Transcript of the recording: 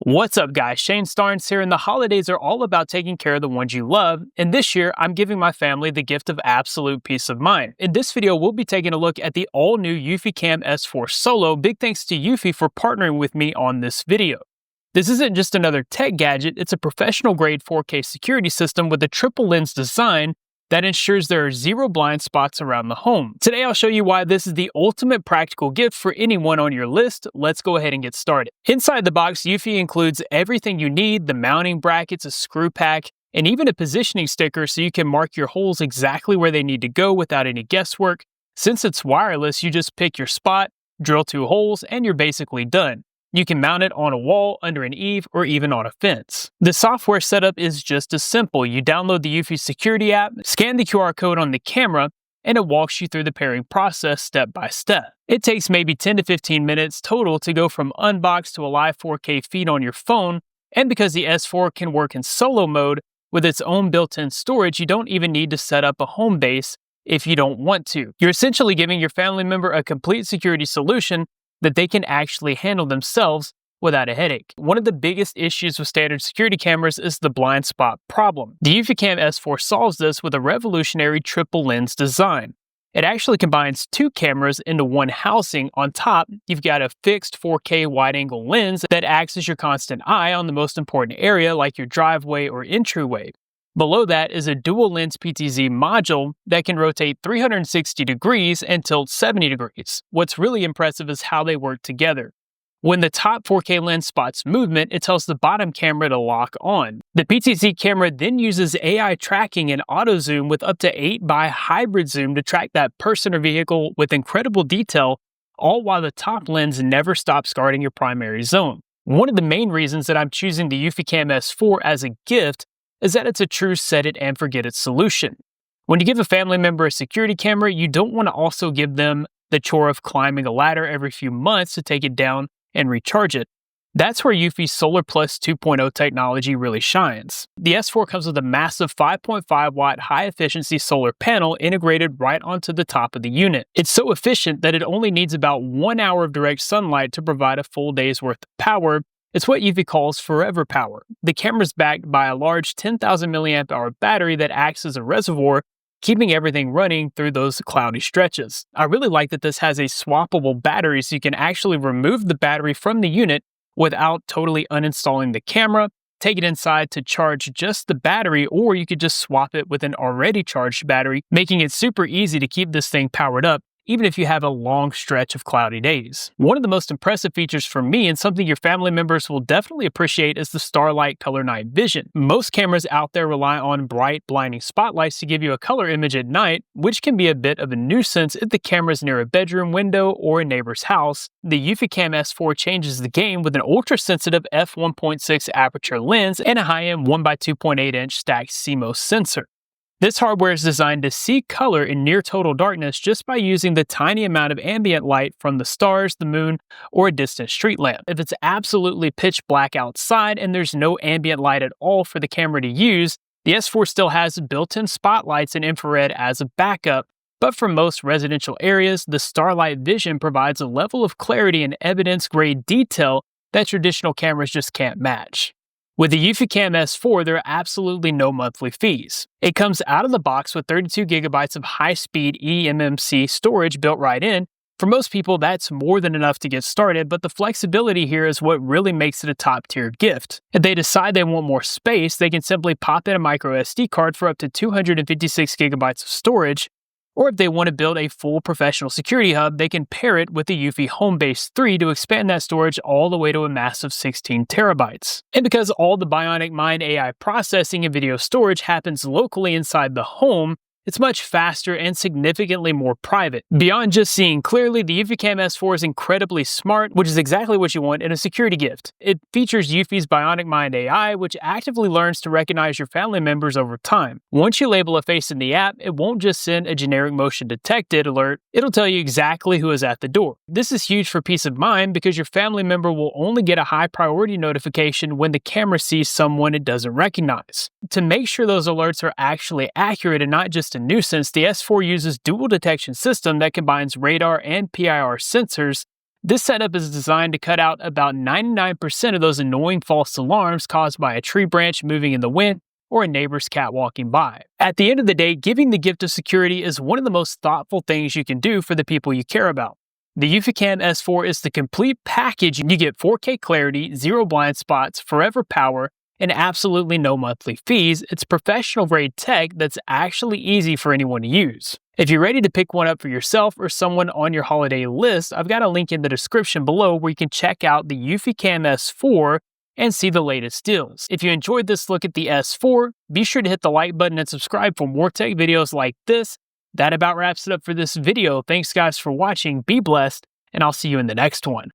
What's up guys, Shane Starnes here, and the holidays are all about taking care of the ones you love, and this year I'm giving my family the gift of absolute peace of mind. In this video we'll be taking a look at the all-new Yui Cam S4 Solo. Big thanks to Yui for partnering with me on this video. This isn't just another tech gadget, it's a professional grade 4K security system with a triple lens design that ensures there are zero blind spots around the home. Today I'll show you why this is the ultimate practical gift for anyone on your list. Let's go ahead and get started. Inside the box, Yui includes everything you need: the mounting brackets, a screw pack, and even a positioning sticker so you can mark your holes exactly where they need to go without any guesswork. Since it's wireless, you just pick your spot, drill 2 holes, and you're basically done. You can mount it on a wall, under an eave, or even on a fence. The software setup is just as simple. You download the eufy security app, scan the QR code on the camera, and it walks you through the pairing process step by step. It takes maybe 10 to 15 minutes total to go from unbox to a live 4K feed on your phone, and because the S4 can work in solo mode with its own built-in storage, you don't even need to set up a home base if you don't want to. You're essentially giving your family member a complete security solution that they can actually handle themselves without a headache. One of the biggest issues with standard security cameras is the blind spot problem. The Yui Cam S4 solves this with a revolutionary triple lens design. It actually combines 2 cameras into one housing. On top, you've got a fixed 4K wide-angle lens that acts as your constant eye on the most important area, like your driveway or entryway. Below that is a dual lens PTZ module that can rotate 360 degrees and tilt 70 degrees. What's really impressive is how they work together. When the top 4K lens spots movement, it tells the bottom camera to lock on. The PTZ camera then uses AI tracking and auto zoom with up to 8x hybrid zoom to track that person or vehicle with incredible detail, all while the top lens never stops guarding your primary zone. One of the main reasons that I'm choosing the Yui Cam S4 as a gift is that it's a true set it and forget it solution. When you give a family member a security camera, you don't want to also give them the chore of climbing a ladder every few months to take it down and recharge it. That's where Eufy's Solar Plus 2.0 technology really shines. The S4 comes with a massive 5.5 watt high efficiency solar panel integrated right onto the top of the unit. It's so efficient that it only needs about 1 hour of direct sunlight to provide a full day's worth of power. It's what Yui calls forever power. The camera's backed by a large 10,000 milliamp hour battery that acts as a reservoir, keeping everything running through those cloudy stretches. I really like that this has a swappable battery, so you can actually remove the battery from the unit without totally uninstalling the camera, take it inside to charge just the battery, or you could just swap it with an already charged battery, making it super easy to keep this thing powered up even if you have a long stretch of cloudy days. One of the most impressive features for me, and something your family members will definitely appreciate, is the Starlight color night vision. Most cameras out there rely on bright, blinding spotlights to give you a color image at night, which can be a bit of a nuisance if the camera's near a bedroom window or a neighbor's house. The Yui Cam S4 changes the game with an ultra-sensitive f1.6 aperture lens and a high-end 1x2.8-inch stacked CMOS sensor. This hardware is designed to see color in near total darkness just by using the tiny amount of ambient light from the stars, the moon, or a distant street lamp. If it's absolutely pitch black outside and there's no ambient light at all for the camera to use, the S4 still has built-in spotlights and infrared as a backup. But for most residential areas, the Starlight vision provides a level of clarity and evidence-grade detail that traditional cameras just can't match. With the Yui Cam S4, there are absolutely no monthly fees. It comes out of the box with 32 gigabytes of high-speed eMMC storage built right in. For most people, that's more than enough to get started, but the flexibility here is what really makes it a top-tier gift. If they decide they want more space, they can simply pop in a micro SD card for up to 256 gigabytes of storage. Or if they want to build a full professional security hub, they can pair it with the Yui Homebase 3 to expand that storage all the way to a massive 16 terabytes. And because all the Bionic Mind AI processing and video storage happens locally inside the home, it's much faster and significantly more private. Beyond just seeing clearly, the Yui Cam S4 is incredibly smart, which is exactly what you want in a security gift. It features Eufy's Bionic Mind AI, which actively learns to recognize your family members over time. Once you label a face in the app, it won't just send a generic motion detected alert, it'll tell you exactly who is at the door. This is huge for peace of mind because your family member will only get a high priority notification when the camera sees someone it doesn't recognize. To make sure those alerts are actually accurate and not just a nuisance, the S4 uses dual detection system that combines radar and PIR sensors This setup is designed to cut out about 99% of those annoying false alarms caused by a tree branch moving in the wind or a neighbor's cat walking by. At the end of the day, giving the gift of security is one of the most thoughtful things you can do for the people you care about. The Yui Cam S4 is the complete package. You get 4K clarity, 0 blind spots, forever power, and absolutely no monthly fees. It's professional grade tech that's actually easy for anyone to use. If you're ready to pick one up for yourself or someone on your holiday list, I've got a link in the description below where you can check out the Yui Cam S4 and see the latest deals. If you enjoyed this look at the S4, be sure to hit the like button and subscribe for more tech videos like this. That about wraps it up for this video. Thanks guys for watching, be blessed, and I'll see you in the next one.